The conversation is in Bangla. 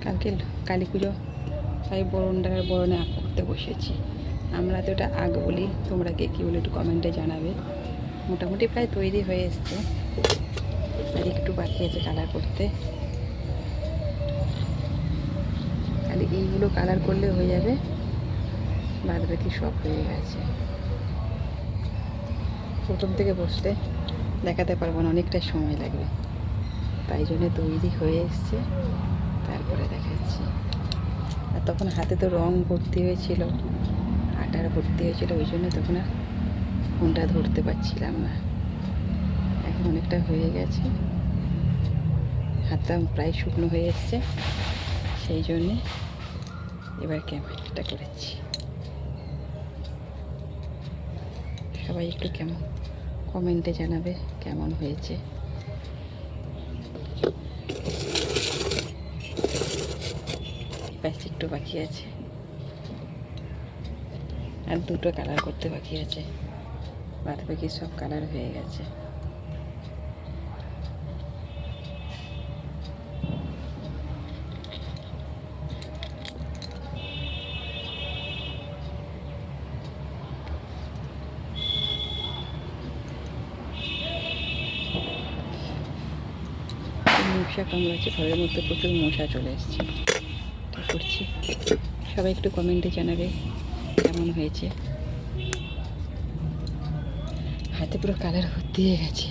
কালকে কালী পুজো তাই বরণে আগ করতে বসেছি। আমরা তো এটা আগ বলি, তোমরা কে কী বলে একটু কমেন্টে জানাবে। মোটামুটি প্রায় তৈরি হয়ে এসছে, আর একটু বাকি আছে কালার করতে। খালি এইগুলো কালার করলে হয়ে যাবে, বাদ বাকি সব হয়ে গেছে। প্রথম থেকে বসলে দেখাতে পারবো না, অনেকটা সময় লাগবে, তাই জন্যে তৈরি হয়ে এসছে, তারপরে দেখাচ্ছি। আর তখন হাতে তো রং ভর্তি হয়েছিল, আটার ভর্তি হয়েছিল, ওই জন্য তখন আর ফোনটা ধরতে পারছিলাম না। এখন অনেকটা হয়ে গেছে, হাতটা প্রায় শুকনো হয়ে এসছে, সেই জন্যে এবার ক্যামেরাটা করেছি। সবাই একটু কেমন কমেন্টে জানাবে কেমন হয়েছে। ব্যাস একটু বাকি আছে, আর দুটো কালার করতে বাকি আছে, বাদ বাকি সব কালার হয়ে গেছে। মশা কামড়াচ্ছে, ঘরের মধ্যে প্রচুর মশা চলে এসছে। এটা করছি, সবাই একটু কমেন্টে জানাবে কেমন হয়েছে। হাতে পুরো কালার ভর্তি হয়ে গেছে।